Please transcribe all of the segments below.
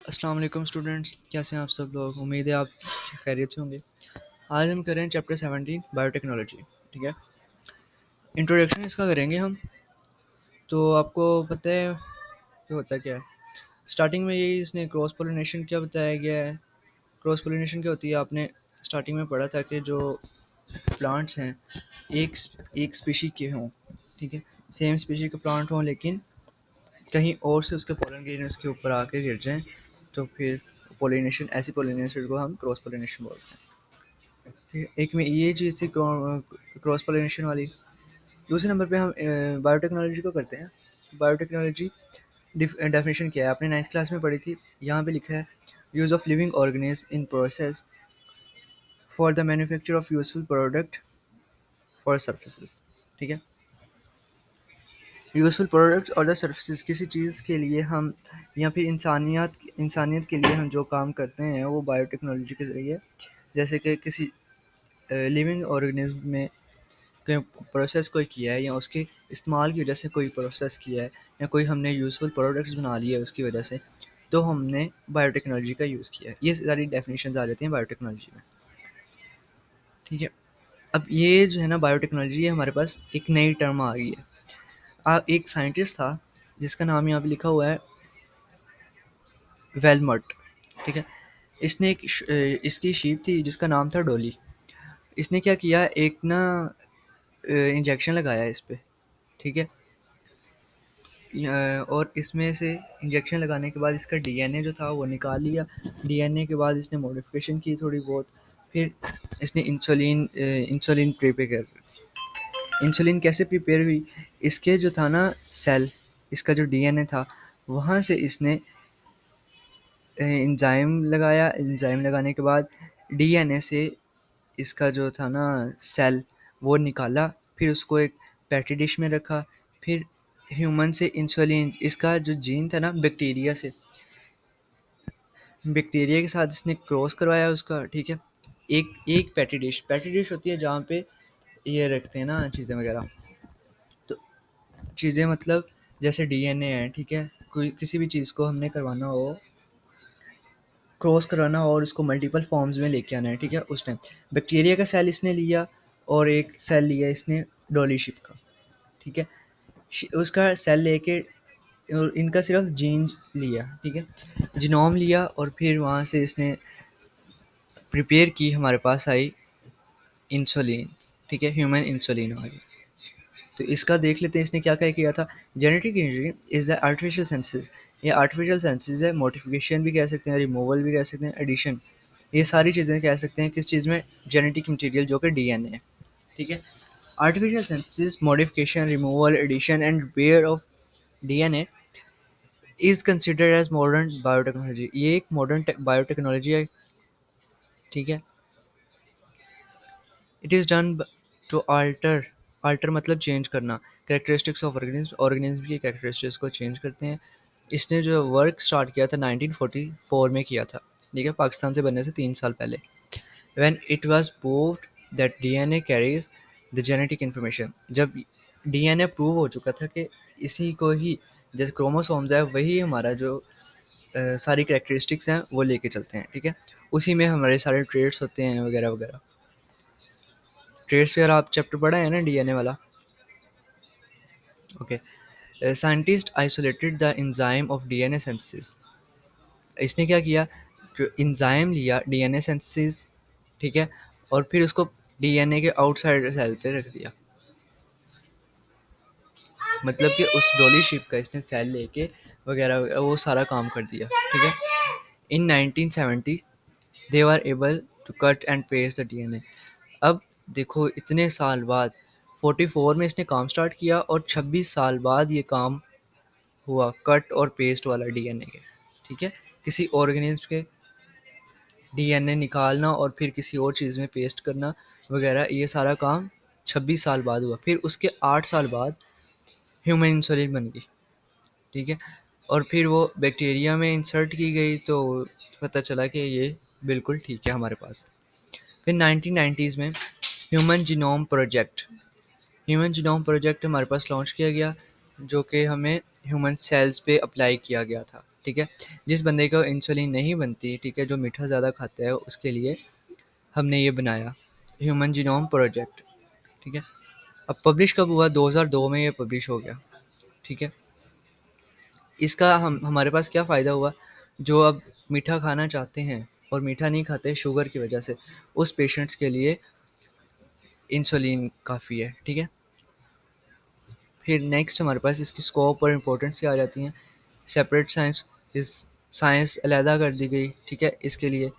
अस्सलाम वालेकुम स्टूडेंट्स, कैसे हैं आप सब लोग। उम्मीद है आप खैरियत से होंगे। आज हम करें चैप्टर 17 बायोटेक्नोलॉजी। ठीक है, इंट्रोडक्शन इसका करेंगे हम। तो आपको पता है कि होता क्या है। स्टार्टिंग में यही इसने क्रॉस पोलिनेशन क्या बताया गया है। क्रॉस पोलिनेशन क्या होती है, आपने स्टार्टिंग में पढ़ा था कि जो प्लांट्स हैं एक एक स्पीशी के हों। ठीक है, सेम स्पीशी के प्लांट हों लेकिन कहीं और से उसके पोलन ग्रेन उसके ऊपर आके गिर जाएं, तो फिर पोलिनेशन, ऐसी पोलिनेशन को हम क्रॉस पोलिनेशन बोलते हैं। ठीक है, एक में ये चीज़ थी क्रॉस पोलिनेशन वाली। दूसरे नंबर पे हम बायोटेक्नोलॉजी को करते हैं। बायोटेक्नोलॉजी डेफिनेशन क्या है, आपने नाइन्थ क्लास में पढ़ी थी। यहाँ पे लिखा है use of living organism in process for the manufacture of useful product for surfaces. ठीक है, यूजफुल प्रोडक्ट्स और द सर्फेसिस, किसी चीज़ के लिए हम या फिर इंसानियत के लिए हम जो काम करते हैं वो बायोटेक्नोलॉजी के ज़रिए, जैसे कि किसी लिविंग ऑर्गेनिज्म में कोई प्रोसेस कोई किया है या उसके इस्तेमाल की वजह से कोई प्रोसेस किया है या कोई हमने यूज़फुल प्रोडक्ट्स बना लिए है उसकी वजह से, तो हमने बायोटेक्नोलॉजी का यूज़ किया है। ये सारी डेफिनेशंस आ जाती हैं बायोटेक्नोलॉजी में। ठीक है, अब ये जो है ना बायोटेक्नोलॉजी, ये हमारे पास एक नई टर्म आ गई है। एक साइंटिस्ट था जिसका नाम यहाँ पे लिखा हुआ है वेलमर्ट। ठीक है, इसने इसकी शीप थी जिसका नाम था डोली। इसने क्या किया, एक ना इंजेक्शन लगाया इस पे। ठीक है, और इसमें से इंजेक्शन लगाने के बाद इसका डीएनए जो था वो निकाल लिया। डीएनए के बाद इसने मॉडिफिकेशन की थोड़ी बहुत। फिर इसने इंसुलिन प्रिपेयर कर। इंसुलिन कैसे प्रिपेयर हुई, इसके जो था ना सेल, इसका जो डीएनए था वहाँ से इसने एंजाइम लगाया। एंजाइम लगाने के बाद डीएनए से इसका जो था ना सेल वो निकाला। फिर उसको एक पैटी डिश में रखा। फिर ह्यूमन से इंसुलिन, इसका जो जीन था ना बैक्टीरिया के साथ इसने क्रॉस करवाया उसका। ठीक है, एक एक पैटी डिश होती है जहाँ पे ये रखते हैं ना चीज़ें वगैरह। तो चीज़ें मतलब जैसे डीएनए है। ठीक है, कोई किसी भी चीज़ को हमने करवाना हो, क्रॉस कराना और उसको मल्टीपल फॉर्म्स में लेके आना है। ठीक है, उस टाइम बैक्टीरिया का सेल इसने लिया और एक सेल लिया इसने डॉली शिप का। ठीक है, उसका सेल लेके और इनका सिर्फ जीन लिया। ठीक है, जीनोम लिया और फिर वहाँ से इसने प्रिपेयर की, हमारे पास आई इंसुलिन। ठीक है, ह्यूमन इंसुलिन आ गई। तो इसका देख लेते हैं इसने क्या क्या किया था। Genetic engineering is the artificial senses. ये आर्टिफिशियल सेंसेस है, मॉडिफिकेशन भी कह सकते हैं, रिमूवल भी कह सकते हैं, एडिशन, ये सारी चीज़ें कह सकते हैं किस चीज़ में, जेनेटिक मटेरियल जो कि डीएनए है। ठीक है, artificial senses, modification, removal, addition and repair of DNA is considered as modern biotechnology. ये एक मॉडर्न बायोटेक्नोलॉजी है। ठीक है, it is done to alter, alter मतलब चेंज करना, कैरेक्टरिस्टिक्स ऑफ ऑर्गेनिज्म की कैरेक्टरिस्टिक्स को चेंज करते हैं। इसने जो वर्क स्टार्ट किया था 1944 में किया था। ठीक है, पाकिस्तान से बनने से 3 साल पहले। When it was proved that DNA carries the genetic information, जब डीएनए प्रूव हो चुका था कि इसी को ही, जैसे क्रोमोसोम्स है वही हमारा जो सारी कैरेक्टरिस्टिक्स हैं वो लेके चलते हैं। ठीक है, उसी में हमारे सारे ट्रेड्स होते हैं वगैरह वगैरह। ट्रेड्स वगैरह आप चैप्टर पढ़ा है ना डीएनए वाला। Okay, scientist isolated the enzyme of DNA synthesis. इसने क्या किया, जो एंजाइम लिया डीएनए सिंथेसिस। ठीक है, और फिर उसको डीएनए के आउटसाइड सेल पे रख दिया। मतलब कि उस डॉली शिप का इसने सेल लेके वगैरह वगैरह वो सारा काम कर दिया। ठीक है, in 1970 they were able to cut and paste the DNA. अब देखो इतने साल बाद 44 में इसने काम स्टार्ट किया और 26 साल बाद ये काम हुआ, कट और पेस्ट वाला डीएनए के। ठीक है, किसी ऑर्गेनिज्म के डीएनए निकालना और फिर किसी और चीज़ में पेस्ट करना वगैरह, ये सारा काम 26 साल बाद हुआ। फिर उसके 8 साल बाद ह्यूमन इंसुलिन बन गई। ठीक है, और फिर वो बैक्टीरिया में इंसर्ट की गई तो पता चला कि ये बिल्कुल ठीक है हमारे पास। फिर 1990s में ह्यूमन जीनोम प्रोजेक्ट हमारे पास लॉन्च किया गया, जो कि हमें ह्यूमन सेल्स पे अप्लाई किया गया था। ठीक है। जिस बंदे को इंसुलिन नहीं बनती, ठीक है, जो मीठा ज़्यादा खाता है, उसके लिए हमने ये बनाया ह्यूमन जीनोम प्रोजेक्ट, ठीक है। अब पब्लिश कब हुआ? 2002 में ये पब्लिश हो गया, ठीक है। इसका हम हमारे पास क्या फ़ायदा हुआ? जो अब मीठा खाना चाहते हैं और मीठा नहीं खाते शुगर की वजह से, उस पेशेंट्स के लिए इंसुलिन काफ़ी है, ठीक है। फिर नेक्स्ट हमारे पास इसकी स्कोप और इम्पोर्टेंस क्या आ जाती हैं। सेपरेट साइंस, इस साइंस अलहदा कर दी गई, ठीक है, इसके लिए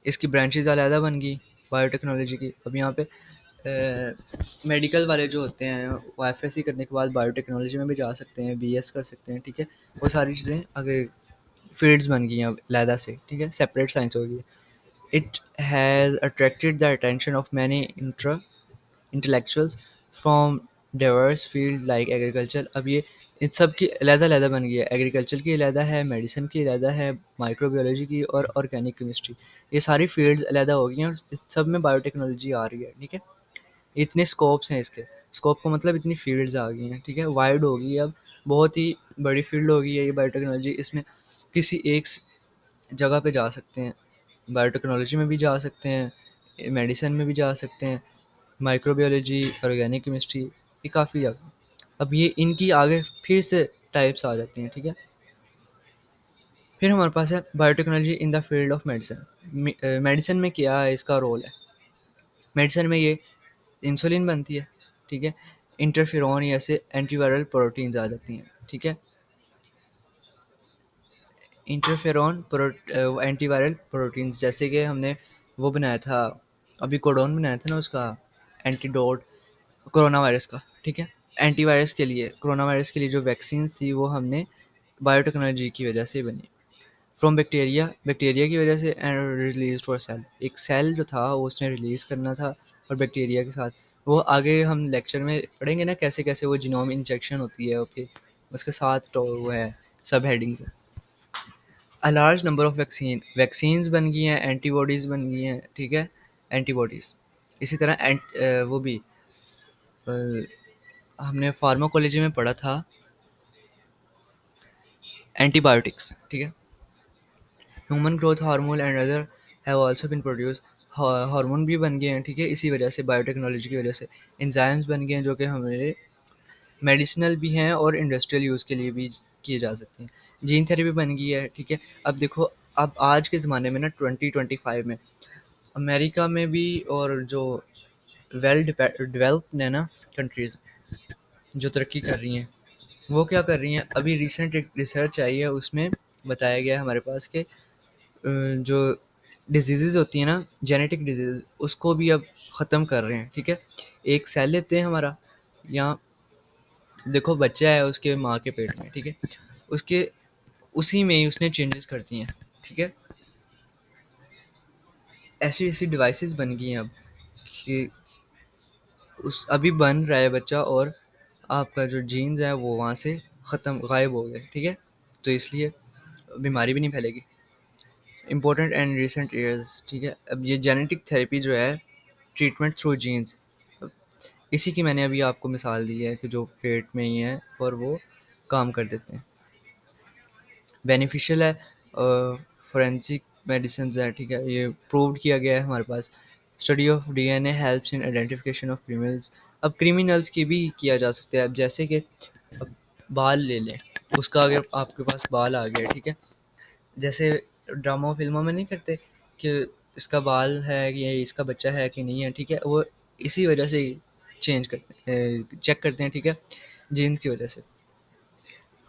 इसकी ब्रांचेज अलहदा बन गई बायोटेक्नोलॉजी की। अब यहाँ पे मेडिकल वाले जो होते हैं वो एफएससी करने के बाद बायोटेक्नोलॉजी में भी जा सकते हैं, बीएस कर सकते हैं, ठीक है। वो सारी चीज़ें आगे फील्ड्स बन गई हैं अब अलहदा से, ठीक है, सेपरेट साइंस हो गई। It has attracted the attention of many intellectuals from diverse field like agriculture। अब ये इन सब की अलग-अलग बन गई है। एग्रीकल्चर की अलग है, मेडिसिन की अलग है, माइक्रोबायोलॉजी की और ऑर्गेनिक केमिस्ट्री। ये सारी फील्ड्स अलग हो गई हैं और इस सब में बायोटेक्नोलॉजी आ रही है, ठीक है। इतने स्कोप्स हैं इसके। स्कोप का मतलब इतनी फील्ड्स आ गई हैं, ठीक है, वाइड हो गई है अब। बहुत ही बड़ी फील्ड हो गई है ये बायोटेक्नोलॉजी। इसमें किसी एक जगह पे जा सकते हैं, बायोटेक्नोलॉजी में भी जा सकते हैं, मेडिसिन में भी जा सकते हैं, माइक्रोबायोलॉजी, ऑर्गेनिक केमिस्ट्री, ये काफ़ी ज़्यादा। अब ये इनकी आगे फिर से टाइप्स आ जाती हैं, ठीक है। फिर हमारे पास है biotechnology in the field of medicine. Medicine में क्या है इसका रोल है? मेडिसिन में ये इंसुलिन बनती है, ठीक है। इंटरफेरॉन ऐसे एंटीवायरल प्रोटीन्स आ जाती हैं, ठीक है। इंटरफेरॉन एंटीवायरल प्रोटीन्स, जैसे कि हमने वो बनाया था, अभी कोडोन बनाया था ना उसका एंटीडोट, कोरोना वायरस का, ठीक है। एंटीवायरस के लिए, कोरोना वायरस के लिए जो वैक्सीन्स थी वो हमने बायोटेक्नोलॉजी की वजह से बनी। फ्रॉम बैक्टीरिया, बैक्टीरिया की वजह से, and release to a cell, एक सेल जो था वो उसने रिलीज़ करना था और बैक्टीरिया के साथ वो आगे हम लेक्चर में पढ़ेंगे ना कैसे कैसे वो जीनोम इंजेक्शन होती है और फिर उसके साथ तो वो है सब हेडिंग्स है। A large number of vaccines बन गई हैं, एंटीबॉडीज़ बन गई हैं, ठीक है, एंटीबॉडीज़। इसी तरह वो भी अ, हमने फार्माकोलॉजी में पढ़ा था एंटीबायोटिक्स, ठीक है। Human growth hormone and other have also been produce. Hormone भी बन गए हैं, ठीक है, इसी वजह से, बायोटेक्नोलॉजी की वजह से। एंजाइम्स बन गए हैं जो कि हमारे मेडिसिनल भी हैं और इंडस्ट्रियल यूज़ के लिए भी किए जा सकते हैं। जीन थेरेपी बन गई है, ठीक है। अब देखो, अब आज के ज़माने में ना 2025 में अमेरिका में भी और जो वेल डेवलप्ड है ना कंट्रीज़ जो तरक्की कर रही हैं, वो क्या कर रही हैं, अभी रिसेंट एक रिसर्च आई है उसमें बताया गया है हमारे पास के जो डिजीज़ होती हैं ना, जेनेटिक डिजीज़, उसको भी अब ख़त्म कर रहे हैं, ठीक है। एक सेल लेते हैं हमारा, यहाँ देखो बच्चा है उसके माँ के पेट में, ठीक है, उसके उसी में ही उसने चेंजेस कर दिए हैं, ठीक है। ऐसी ऐसी डिवाइसेस बन गई हैं अब कि उस अभी बन रहा है बच्चा और आपका जो जीन्स है वो वहाँ से ख़त्म गायब हो गए, ठीक है। तो इसलिए बीमारी भी नहीं फैलेगी। इम्पोर्टेंट एंड रिसेंट ईयर्स, ठीक है। अब ये जेनेटिक थेरेपी जो है, ट्रीटमेंट थ्रू जीन्स, इसी की मैंने अभी आपको मिसाल दी है कि जो पेट में ही है और वो काम कर देते हैं, बेनिफिशियल है। फोरेंसिक मेडिसिन है, ठीक है, ये प्रूव्ड किया गया है हमारे पास। Study of DNA helps in identification of criminals. अब क्रिमिनल्स की भी किया जा सकता है। अब जैसे कि अब बाल ले लें, उसका अगर आपके पास बाल आ गया, ठीक है, जैसे ड्रामा फिल्मों में नहीं करते कि इसका बाल है कि ये इसका बच्चा है कि नहीं है, ठीक है, वो इसी वजह से चेंज करते हैं, चेक करते हैं, ठीक है, जीन्स की वजह से।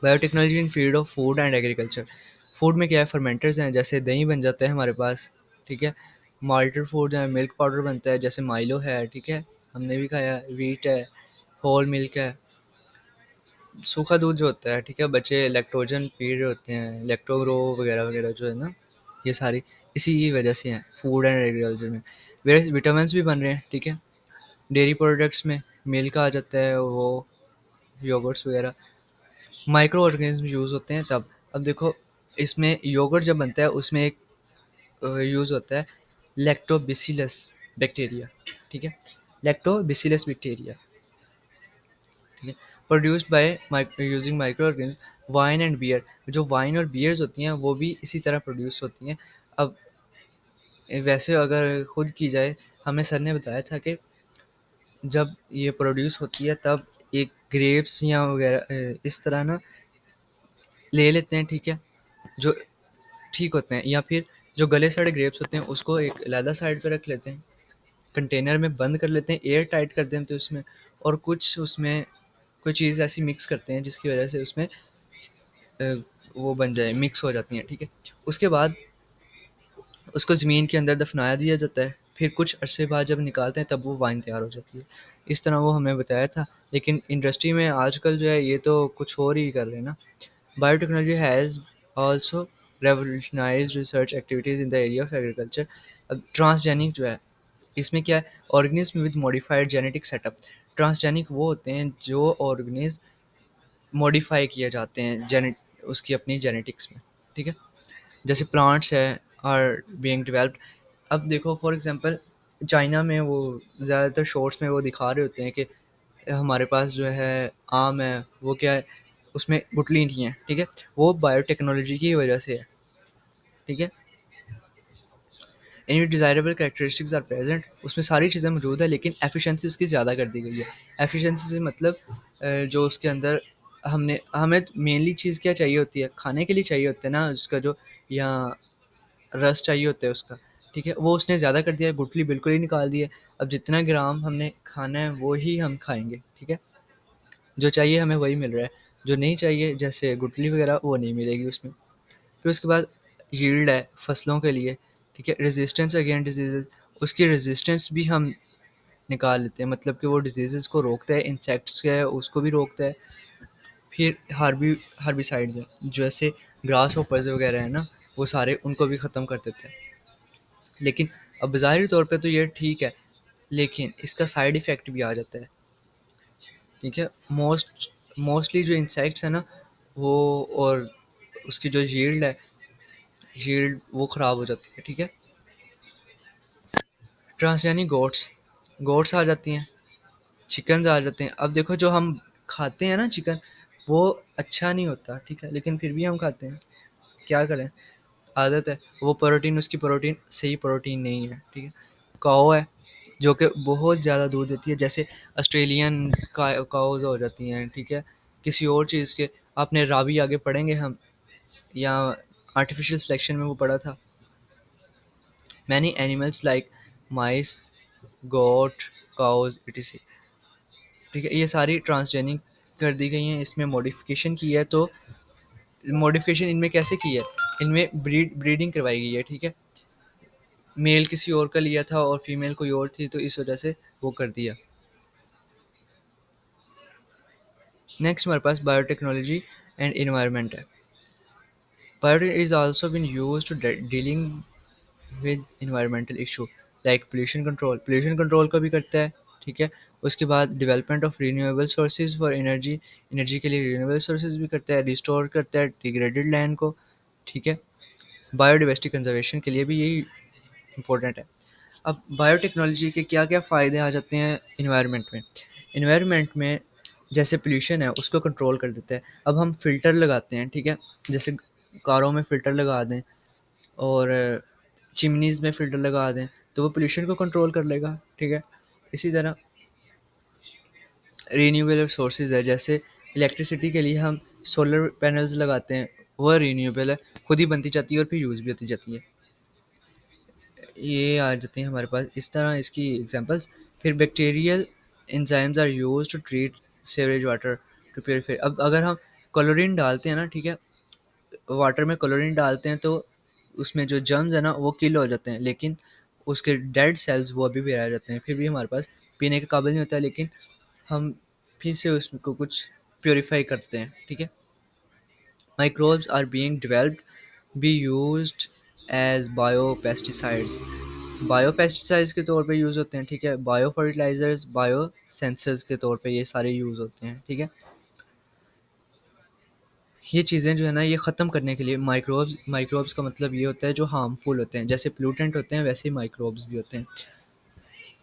Biotechnology in field of food and agriculture. Food में क्या है, फर्मेंटर्स हैं, जैसे दही बन जाता है हमारे पास, ठीक है। माल्टेड फूड है, मिल्क पाउडर बनता है, जैसे माइलो है, ठीक है, हमने भी खाया है, वीट है, होल मिल्क है। सूखा दूध जो होता है, ठीक है, बच्चे लैक्टोजन पी रहे होते हैं, लैक्टोग्रो वगैरह वगैरह जो है ना, ये सारी इसी की वजह से हैं फूड एंड एग्रीकल्चर में। वेरियस विटामिन्स भी बन रहे हैं, ठीक है। डेयरी प्रोडक्ट्स में मिल्क आ जाता है, वो योगर्ट्स वगैरह, माइक्रो ऑर्गेनिज्म यूज़ होते हैं तब। अब देखो, इसमें योगर्ट जब बनता है उसमें एक यूज़ होता है लैक्टोबैसिलस बैक्टीरिया, ठीक है, लैक्टोबैसिलस बैक्टीरिया, ठीक है, produced by using micro organism. Wine and beer, जो वाइन और बियर्स होती हैं वो भी इसी तरह प्रोड्यूस होती हैं। अब वैसे अगर खुद की जाए, हमें सर ने बताया था कि जब ये प्रोड्यूस होती है तब एक ग्रेप्स या वगैरह इस तरह ना ले लेते हैं, ठीक है, जो ठीक होते हैं, या फिर जो गले सड़े ग्रेप्स होते हैं उसको एक अलहदा साइड पे रख लेते हैं, कंटेनर में बंद कर लेते हैं, एयर टाइट कर देते हैं उसमें, और कुछ उसमें कोई चीज़ ऐसी मिक्स करते हैं जिसकी वजह से उसमें वो बन जाए, मिक्स हो जाती हैं, ठीक है। उसके बाद उसको ज़मीन के अंदर दफनाया दिया जाता है, फिर कुछ अरसे बाद जब निकालते हैं तब वो वाइन तैयार हो जाती है। इस तरह वो हमें बताया था, लेकिन इंडस्ट्री में आजकल जो है ये तो कुछ और ही कर रहे हैं ना। Biotechnology has also revolutionised research activities in the area of agriculture. अब ट्रांसजेनिक जो है, इसमें क्या है, organism with modified genetic setup. Transgenic वो होते हैं जो ऑर्गेनिज्म मॉडिफाई किए जाते हैं जेनेट उसकी अपनी जेनेटिक्स में, ठीक है, जैसे प्लांट्स है आर बीइंग डेवलप्ड। अब देखो फॉर एग्जांपल चाइना में वो ज़्यादातर शॉर्ट्स में वो दिखा रहे होते हैं कि हमारे पास जो है आम है, वो क्या है, उसमें गुठली नहीं है, ठीक है, वो बायोटेक्नोलॉजी की वजह से है, ठीक है। Any desirable characteristics are present, उसमें सारी चीज़ें मौजूद है लेकिन एफिशिएंसी उसकी ज़्यादा कर दी गई है। एफिशिएंसी से मतलब जो उसके अंदर हमने हमें मेनली चीज़ क्या चाहिए होती है, खाने के लिए चाहिए होता है ना, उसका जो या रस चाहिए होता है उसका, ठीक है, वो उसने ज़्यादा कर दिया है, गुठली बिल्कुल ही निकाल दी है। अब जितना ग्राम हमने खाना है वो ही हम खाएंगे, ठीक है, जो चाहिए हमें वही मिल रहा है, जो नहीं चाहिए जैसे गुठली वगैरह वो नहीं मिलेगी उसमें। फिर उसके बाद यील्ड है फसलों के लिए, ठीक है, रेजिस्टेंस अगेंस्ट डिजीजेज, उसकी रेजिस्टेंस भी हम निकाल लेते हैं, मतलब कि वो डिजीज़ को रोकता है, इंसेक्ट्स का है उसको भी रोकता है। फिर हार्बिसाइड्स हैं जैसे ग्रास होपर्स वगैरह है ना, वो सारे उनको भी ख़त्म कर देते हैं। लेकिन अब ज़ाहिरी तौर पे तो ये ठीक है, लेकिन इसका साइड इफ़ेक्ट भी आ जाता है, ठीक है। मोस्टली जो इंसेक्ट्स है ना वो, और उसकी जो यील्ड है, यील्ड वो ख़राब हो जाती है, ठीक है। ट्रांसजेनिक गोट्स आ जाती हैं, चिकन्स आ जाते हैं। अब देखो जो हम खाते हैं ना चिकन, वो अच्छा नहीं होता, ठीक है, लेकिन फिर भी हम खाते हैं, क्या करें, आदत है। वो प्रोटीन उसकी प्रोटीन सही प्रोटीन नहीं है, ठीक है। काऊ है जो कि बहुत ज़्यादा दूध देती है, जैसे ऑस्ट्रेलियन काउज हो जाती हैं, ठीक है, किसी और चीज़ के। आपने रावी आगे पढ़ेंगे हम, या आर्टिफिशियल सिलेक्शन में वो पढ़ा था, मैनी एनिमल्स लाइक माइस, गोट, काउज इटीसी, ठीक है, ये सारी ट्रांसजेनिक कर दी गई हैं, इसमें मॉडिफिकेशन की है। तो मॉडिफिकेशन इनमें कैसे की है, इनमें ब्रीडिंग करवाई गई है, ठीक है, मेल किसी और का लिया था और फीमेल कोई और थी, तो इस वजह से वो कर दिया। नेक्स्ट हमारे पास बायोटेक्नोलॉजी एंड इन्वायरमेंट है। Biotech is also been used to dealing with environmental issue like pollution control का भी करता है, ठीक है। उसके बाद development of renewable sources for energy, energy के लिए रीन्यूएबल सोर्सेज भी करता है, रिस्टोर करता है डिग्रेडेड लैंड को, ठीक है। बायोडाइवर्सिटी कंजर्वेशन के लिए भी यही इंपॉर्टेंट है। अब बायोटेक्नोलॉजी के क्या क्या फ़ायदे आ जाते हैं इन्वायरमेंट में। इन्वायरमेंट में जैसे पोल्यूशन है उसको कंट्रोल कर देता है। अब हम फ़िल्टर लगाते हैं, ठीक है, जैसे कारों में फ़िल्टर लगा दें और चिमनीज़ में फ़िल्टर लगा दें, तो वो पोल्यूशन को कंट्रोल कर लेगा, ठीक है। इसी तरह रीन्यूएबल सोर्सेज है, जैसे इलेक्ट्रिसिटी के लिए हम सोलर पैनल्स लगाते हैं, वह रीन्यूएबल है, खुद ही बनती जाती है और फिर यूज़ भी होती जाती है। ये आ जाती हैं हमारे पास इस तरह इसकी एग्जांपल्स। फिर bacterial enzymes are used to treat sewerage water to purify. अब अगर हम क्लोरीन डालते हैं ना, ठीक है, वाटर में क्लोरीन डालते हैं तो उसमें जो जर्म्स है ना वो किल हो जाते हैं, लेकिन उसके डेड सेल्स वो अभी भी रह जाते हैं, फिर भी हमारे पास पीने के काबिल नहीं होता है, लेकिन हम फिर से उसको कुछ प्योरीफाई करते हैं, ठीक है। Microbes are being developed be used as bio pesticides, bio pesticides के तौर पे यूज़ होते हैं, ठीक है। बायो फर्टिलाइजर्स, बायो सेंसर्स के तौर पे ये सारे यूज़ होते हैं, ठीक है। ये चीज़ें जो है ना ये ख़त्म करने के लिए माइक्रोब्स का मतलब ये होता है जो हार्मफुल होते हैं, जैसे प्लूटेंट होते हैं वैसे ही माइक्रोब्स भी होते हैं।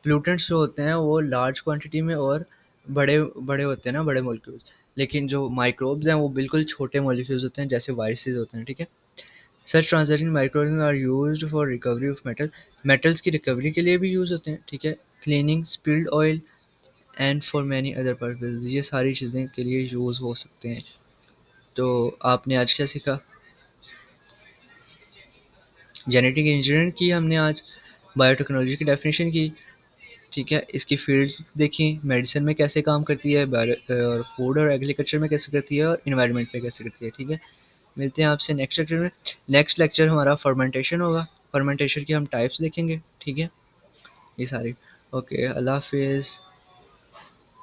प्लूटेंट्स जो होते हैं वो लार्ज क्वांटिटी में और बड़े बड़े होते हैं ना, बड़े मॉलिक्यूल्स। लेकिन जो माइक्रोब्स हैं वो बिल्कुल छोटे मॉलिक्यूल्स होते हैं, जैसे वायरसेस होते हैं, ठीक है। Such transiting microorganism are used for recovery of metals की रिकवरी के लिए भी यूज़ होते हैं, ठीक है। Cleaning spilled oil and for many other purpose, ये सारी चीज़ें के लिए यूज़ हो सकते हैं। तो आपने आज क्या सीखा? जेनेटिक इंजीनियरिंग की हमने आज, बायोटेक्नोलॉजी की डेफिनेशन की, ठीक है। इसकी फील्ड्स देखी, मेडिसिन में कैसे काम करती है, और फूड और एग्रीकल्चर में कैसे करती है, और इन्वायरमेंट में कैसे करती है, ठीक है। मिलते हैं आपसे नेक्स्ट लेक्चर में। नेक्स्ट लेक्चर हमारा फर्मेंटेशन होगा, फर्मेंटेशन की हम टाइप्स देखेंगे, ठीक है, ये सारी। ओके, अल्लाह हाफिज़।